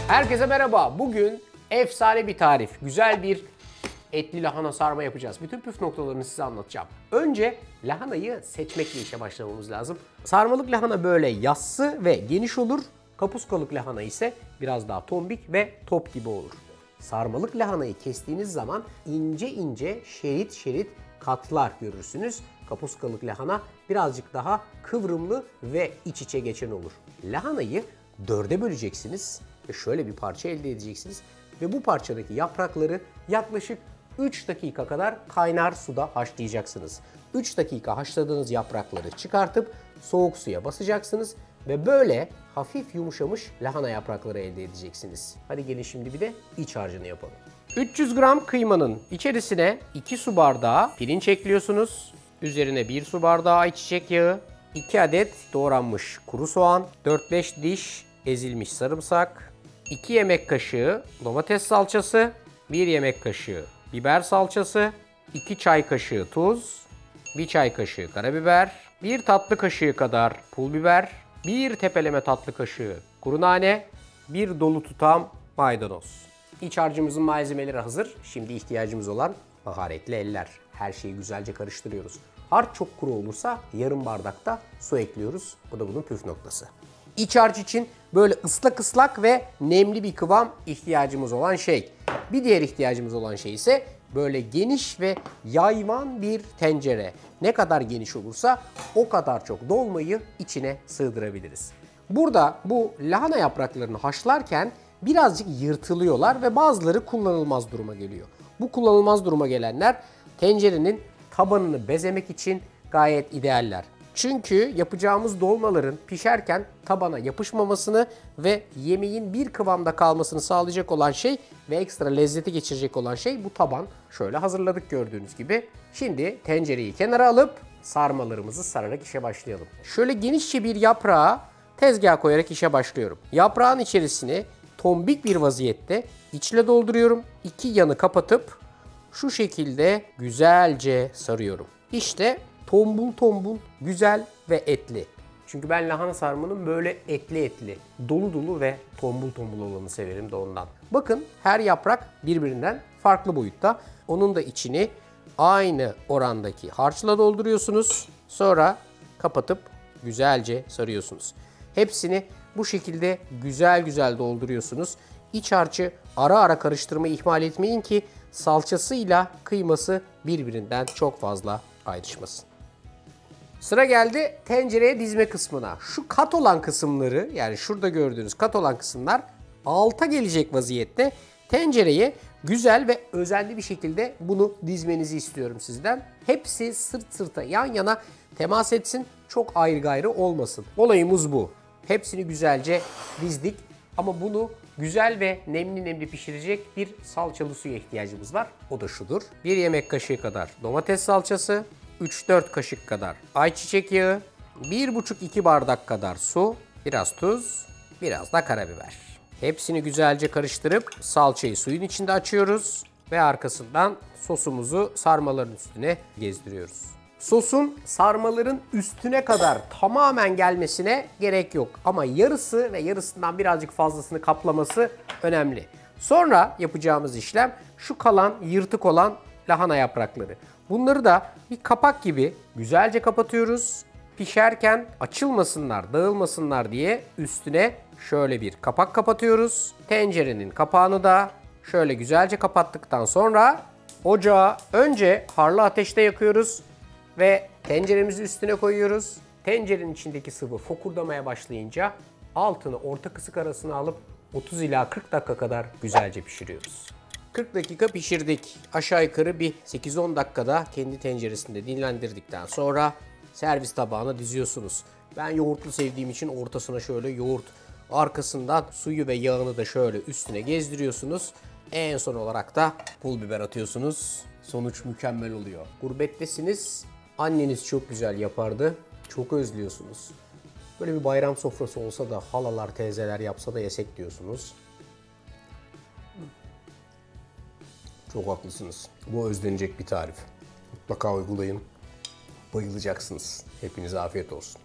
Herkese merhaba. Bugün efsane bir tarif, güzel bir etli lahana sarma yapacağız. Bütün püf noktalarını size anlatacağım. Önce lahanayı seçmekle işe başlamamız lazım. Sarmalık lahana böyle yassı ve geniş olur. Kapuskalık lahana ise biraz daha tombik ve top gibi olur. Sarmalık lahanayı kestiğiniz zaman ince ince şerit şerit katlar görürsünüz. Kapuskalık lahana birazcık daha kıvrımlı ve iç içe geçen olur. Lahanayı dörde böleceksiniz ve şöyle bir parça elde edeceksiniz. Ve bu parçadaki yaprakları yaklaşık 3 dakika kadar kaynar suda haşlayacaksınız. 3 dakika haşladığınız yaprakları çıkartıp soğuk suya basacaksınız ve böyle hafif yumuşamış lahana yaprakları elde edeceksiniz. Hadi gelin şimdi bir de iç harcını yapalım. 300 gram kıymanın içerisine 2 su bardağı pirinç ekliyorsunuz. Üzerine 1 su bardağı ayçiçek yağı, 2 adet doğranmış kuru soğan, 4-5 diş ezilmiş sarımsak, 2 yemek kaşığı domates salçası, 1 yemek kaşığı biber salçası, 2 çay kaşığı tuz, 1 çay kaşığı karabiber, 1 tatlı kaşığı kadar pul biber, 1 tepeleme tatlı kaşığı kuru nane, 1 dolu tutam maydanoz. İç harcımızın malzemeleri hazır. Şimdi ihtiyacımız olan maharetli eller. Her şeyi güzelce karıştırıyoruz. Harç çok kuru olursa yarım bardakta su ekliyoruz. Bu da bunun püf noktası. İç harç için böyle ıslak ıslak ve nemli bir kıvam ihtiyacımız olan şey. Bir diğer ihtiyacımız olan şey ise böyle geniş ve yayvan bir tencere. Ne kadar geniş olursa o kadar çok dolmayı içine sığdırabiliriz. Burada bu lahana yapraklarını haşlarken birazcık yırtılıyorlar ve bazıları kullanılmaz duruma geliyor. Bu kullanılmaz duruma gelenler tencerenin tabanını bezemek için gayet idealler. Çünkü yapacağımız dolmaların pişerken tabana yapışmamasını ve yemeğin bir kıvamda kalmasını sağlayacak olan şey ve ekstra lezzeti geçirecek olan şey bu taban. Şöyle hazırladık gördüğünüz gibi. Şimdi tencereyi kenara alıp sarmalarımızı sararak işe başlayalım. Şöyle genişçe bir yaprağı tezgaha koyarak işe başlıyorum. Yaprağın içerisine tombik bir vaziyette içle dolduruyorum. İki yanı kapatıp şu şekilde güzelce sarıyorum. İşte tombul tombul, güzel ve etli. Çünkü ben lahana sarmanın böyle etli etli, dolu dolu ve tombul tombul olanı severim de ondan. Bakın her yaprak birbirinden farklı boyutta. Onun da içini aynı orandaki harçla dolduruyorsunuz. Sonra kapatıp güzelce sarıyorsunuz. Hepsini bu şekilde güzel güzel dolduruyorsunuz. İç harcı ara ara karıştırmayı ihmal etmeyin ki salçasıyla kıyması birbirinden çok fazla ayrışmasın. Sıra geldi tencereye dizme kısmına. Şu kat olan kısımları, yani şurada gördüğünüz kat olan kısımlar alta gelecek vaziyette tencereye güzel ve özenli bir şekilde bunu dizmenizi istiyorum sizden. Hepsi sırt sırta yan yana temas etsin, çok ayrı gayrı olmasın. Olayımız bu. Hepsini güzelce dizdik ama bunu güzel ve nemli nemli pişirecek bir salçalı suya ihtiyacımız var. O da şudur. 1 yemek kaşığı kadar domates salçası, 3-4 kaşık kadar ayçiçek yağı, 1,5-2 bardak kadar su, biraz tuz, biraz da karabiber. Hepsini güzelce karıştırıp salçayı suyun içinde açıyoruz ve arkasından sosumuzu sarmaların üstüne gezdiriyoruz. Sosun sarmaların üstüne kadar tamamen gelmesine gerek yok. Ama yarısı ve yarısından birazcık fazlasını kaplaması önemli. Sonra yapacağımız işlem şu kalan yırtık olan lahana yaprakları. Bunları da bir kapak gibi güzelce kapatıyoruz. Pişerken açılmasınlar, dağılmasınlar diye üstüne şöyle bir kapak kapatıyoruz. Tencerenin kapağını da şöyle güzelce kapattıktan sonra ocağı önce harlı ateşte yakıyoruz. Ve tenceremizi üstüne koyuyoruz. Tencerenin içindeki sıvı fokurdamaya başlayınca altını orta kısık arasına alıp 30 ila 40 dakika kadar güzelce pişiriyoruz. 40 dakika pişirdik. Aşağı yukarı bir 8-10 dakikada kendi tenceresinde dinlendirdikten sonra servis tabağına diziyorsunuz. Ben yoğurtlu sevdiğim için ortasına şöyle yoğurt, arkasından suyu ve yağını da şöyle üstüne gezdiriyorsunuz. En son olarak da pul biber atıyorsunuz. Sonuç mükemmel oluyor. Gurbettesiniz. Anneniz çok güzel yapardı. Çok özlüyorsunuz. Böyle bir bayram sofrası olsa da halalar, teyzeler yapsa da yesek diyorsunuz. Çok haklısınız. Bu özlenecek bir tarif. Mutlaka uygulayın. Bayılacaksınız. Hepinize afiyet olsun.